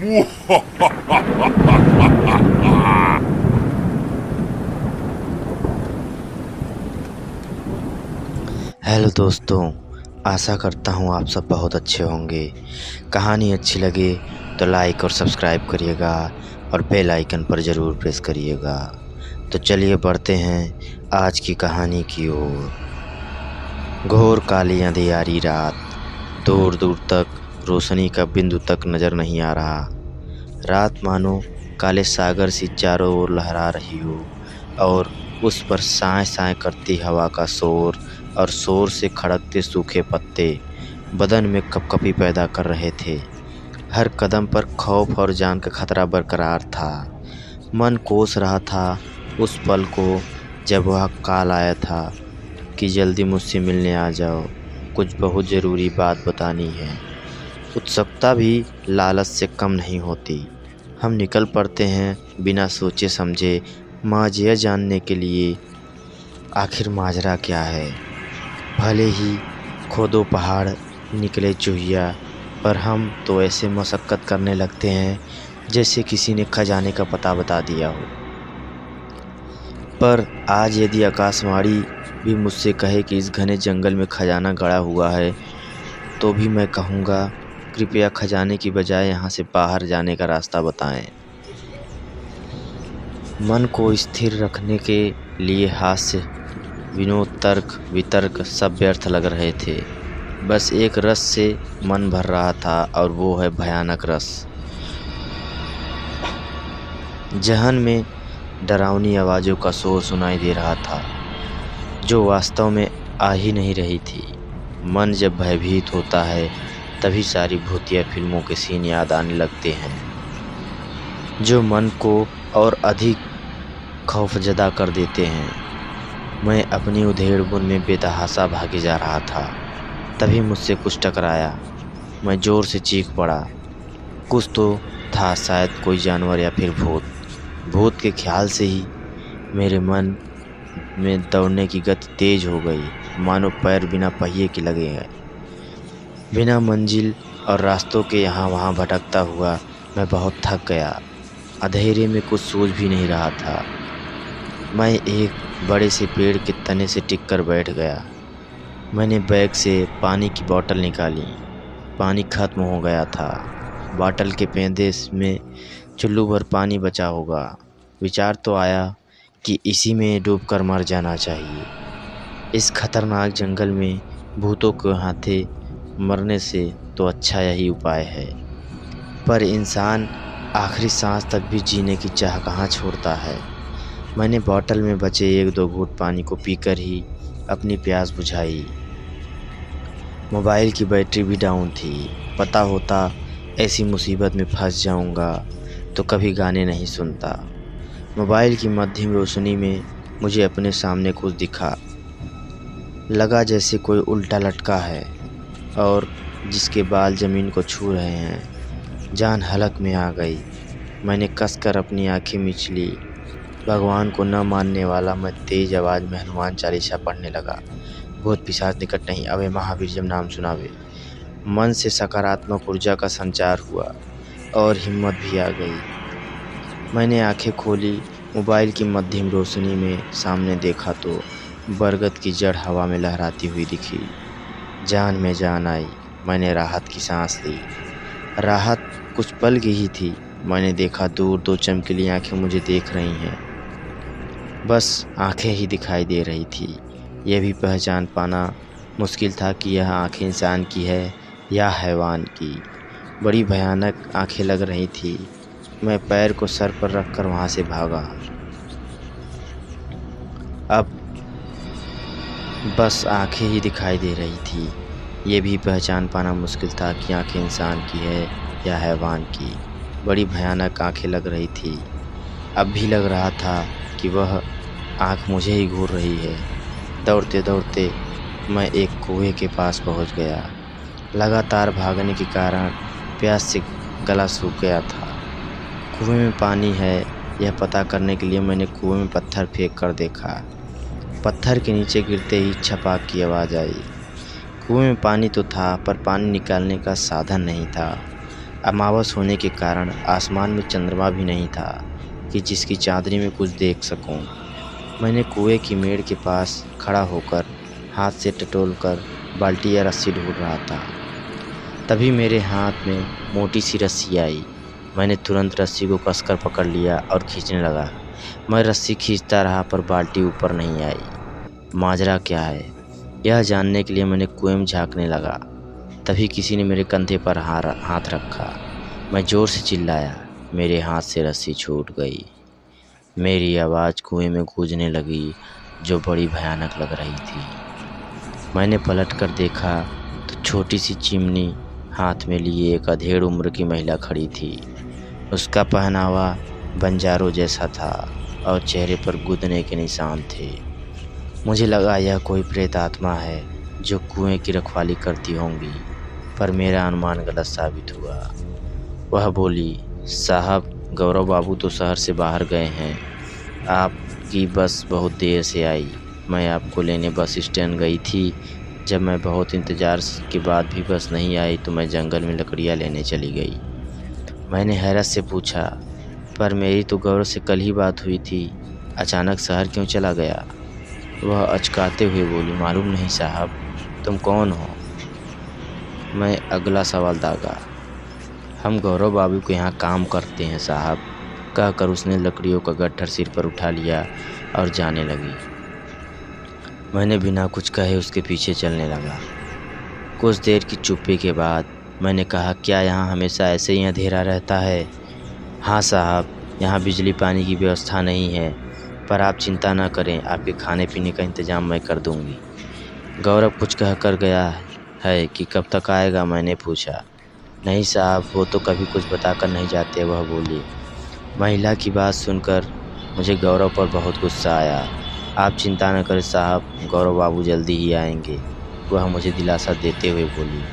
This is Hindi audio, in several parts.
हेलो दोस्तों, आशा करता हूँ आप सब बहुत अच्छे होंगे। कहानी अच्छी लगे तो लाइक और सब्सक्राइब करिएगा और बेल आइकन पर ज़रूर प्रेस करिएगा। तो चलिए बढ़ते हैं आज की कहानी की ओर। घोर काली अंधियारी रात, दूर दूर तक रोशनी का बिंदु तक नज़र नहीं आ रहा। रात मानो काले सागर सी चारों ओर लहरा रही हो और उस पर साए साए करती हवा का शोर और शोर से खड़कते सूखे पत्ते बदन में कपकपी पैदा कर रहे थे। हर कदम पर खौफ और जान का खतरा बरकरार था। मन कोस रहा था उस पल को जब वह कॉल आया था कि जल्दी मुझसे मिलने आ जाओ, कुछ बहुत ज़रूरी बात बतानी है। उत्सुकता भी लालच से कम नहीं होती। हम निकल पड़ते हैं बिना सोचे समझे माजिया जानने के लिए आखिर माजरा क्या है। भले ही खोदो पहाड़ निकले चूहिया, पर हम तो ऐसे मशक्क़त करने लगते हैं जैसे किसी ने खजाने का पता बता दिया हो। पर आज यदि आकाशवाणी भी मुझसे कहे कि इस घने जंगल में खजाना गड़ा हुआ है, तो भी मैं कहूँगा कृपया खजाने की बजाय यहाँ से बाहर जाने का रास्ता बताएं। मन को स्थिर रखने के लिए हास्य, विनोद, तर्क वितर्क सब व्यर्थ लग रहे थे। बस एक रस से मन भर रहा था और वो है भयानक रस। जहन में डरावनी आवाज़ों का शोर सुनाई दे रहा था जो वास्तव में आ ही नहीं रही थी। मन जब भयभीत होता है तभी सारी भूतिया फिल्मों के सीन याद आने लगते हैं जो मन को और अधिक खौफजदा कर देते हैं। मैं अपनी उधेड़-बुन में बेतहाशा भागे जा रहा था, तभी मुझसे कुछ टकराया। मैं ज़ोर से चीख पड़ा। कुछ तो था, शायद कोई जानवर या फिर भूत। भूत के ख्याल से ही मेरे मन में दौड़ने की गति तेज हो गई, मानो पैर बिना पहिए के लगे हैं। बिना मंजिल और रास्तों के यहाँ वहाँ भटकता हुआ मैं बहुत थक गया। अंधेरे में कुछ सूझ भी नहीं रहा था। मैं एक बड़े से पेड़ के तने से टिक कर बैठ गया। मैंने बैग से पानी की बोतल निकाली। पानी खत्म हो गया था। बोतल के पेंदे में चुल्लू भर पानी बचा होगा। विचार तो आया कि इसी में डूबकर मर जाना चाहिए। इस खतरनाक जंगल में भूतों के हाथे मरने से तो अच्छा यही उपाय है। पर इंसान आखिरी सांस तक भी जीने की चाह कहाँ छोड़ता है। मैंने बोतल में बचे एक दो घूंट पानी को पीकर ही अपनी प्यास बुझाई। मोबाइल की बैटरी भी डाउन थी। पता होता ऐसी मुसीबत में फंस जाऊंगा तो कभी गाने नहीं सुनता। मोबाइल की मध्यम रोशनी में मुझे अपने सामने कुछ दिखा। लगा जैसे कोई उल्टा लटका है और जिसके बाल ज़मीन को छू रहे हैं। जान हलक में आ गई। मैंने कसकर अपनी आंखें मीच ली। भगवान को न मानने वाला मैं तेज़ आवाज़ में हनुमान चालीसा पढ़ने लगा। भूत पिशाच निकट नहीं आवे, महावीर जब नाम सुनावे। मन से सकारात्मक ऊर्जा का संचार हुआ और हिम्मत भी आ गई। मैंने आंखें खोली। मोबाइल की मध्यम रोशनी में सामने देखा तो बरगद की जड़ हवा में लहराती हुई दिखी। जान में जान आई। मैंने राहत की सांस ली। राहत कुछ पल की ही थी। मैंने देखा दूर दो चमकीली आंखें मुझे देख रही हैं। बस आंखें ही दिखाई दे रही थी। यह भी पहचान पाना मुश्किल था कि यह आंखें इंसान की है या हैवान की। बड़ी भयानक आंखें लग रही थी। मैं पैर को सर पर रखकर वहाँ से भागा। अब बस आंखें ही दिखाई दे रही थी। ये भी पहचान पाना मुश्किल था कि आंखें इंसान की है या हैवान की। बड़ी भयानक आंखें लग रही थी। अब भी लग रहा था कि वह आंख मुझे ही घूर रही है। दौड़ते दौड़ते मैं एक कुएं के पास पहुंच गया। लगातार भागने के कारण प्यास से गला सूख गया था। कुएं में पानी है यह पता करने के लिए मैंने कुएं में पत्थर फेंक कर देखा। पत्थर के नीचे गिरते ही छपाक की आवाज़ आई। कुएं में पानी तो था पर पानी निकालने का साधन नहीं था। अमावस होने के कारण आसमान में चंद्रमा भी नहीं था कि जिसकी चांदनी में कुछ देख सकूं। मैंने कुएं की मेड़ के पास खड़ा होकर हाथ से टटोलकर बाल्टी या रस्सी ढूंढ रहा था। तभी मेरे हाथ में मोटी सी रस्सी आई। मैंने तुरंत रस्सी को कसकर पकड़ लिया और खींचने लगा। मैं रस्सी खींचता रहा पर बाल्टी ऊपर नहीं आई। माजरा क्या है, यह जानने के लिए मैंने कुएं में झांकने लगा। तभी किसी ने मेरे कंधे पर हाथ रखा। मैं ज़ोर से चिल्लाया। मेरे हाथ से रस्सी छूट गई। मेरी आवाज़ कुएं में गूंजने लगी, जो बड़ी भयानक लग रही थी। मैंने पलट कर देखा तो छोटी सी चिमनी हाथ में लिए एक अधेड़ उम्र की महिला खड़ी थी। उसका पहनावा बंजारों जैसा था और चेहरे पर गूदने के निशान थे। मुझे लगा यह कोई प्रेत आत्मा है जो कुएं की रखवाली करती होंगी, पर मेरा अनुमान गलत साबित हुआ। वह बोली, साहब, गौरव बाबू तो शहर से बाहर गए हैं। आपकी बस बहुत देर से आई। मैं आपको लेने बस स्टैंड गई थी। जब मैं बहुत इंतज़ार के बाद भी बस नहीं आई तो मैं जंगल में लकड़ियाँ लेने चली गई। मैंने हैरत से पूछा, पर मेरी तो गौरव से कल ही बात हुई थी, अचानक शहर क्यों चला गया? वह अचकाते हुए बोली, मालूम नहीं साहब। तुम कौन हो? मैं अगला सवाल दागा। हम गौरव बाबू के यहाँ काम करते हैं साहब, कहकर उसने लकड़ियों का गट्ठर सिर पर उठा लिया और जाने लगी। मैंने बिना कुछ कहे उसके पीछे चलने लगा। कुछ देर की चुप्पी के बाद मैंने कहा, क्या यहाँ हमेशा ऐसे ही अंधेरा रहता है? हाँ साहब, यहाँ बिजली पानी की व्यवस्था नहीं है, पर आप चिंता न करें, आपके खाने पीने का इंतज़ाम मैं कर दूँगी। गौरव कुछ कह कर गया है कि कब तक आएगा? मैंने पूछा। नहीं साहब, वो तो कभी कुछ बताकर नहीं जाते, वह बोली। महिला की बात सुनकर मुझे गौरव पर बहुत गुस्सा आया। आप चिंता न करें साहब, गौरव बाबू जल्दी ही आएंगे, वह मुझे दिलासा देते हुए बोली।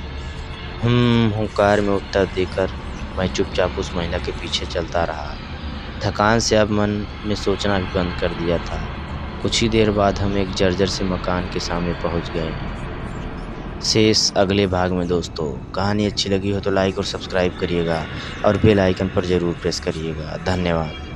हुंकार में उत्तर देकर मैं चुपचाप उस महिला के पीछे चलता रहा। थकान से अब मन में सोचना भी बंद कर दिया था। कुछ ही देर बाद हम एक जर्जर से मकान के सामने पहुंच गए। शेष अगले भाग में दोस्तों। कहानी अच्छी लगी हो तो लाइक और सब्सक्राइब करिएगा और बेल आइकन पर ज़रूर प्रेस करिएगा। धन्यवाद।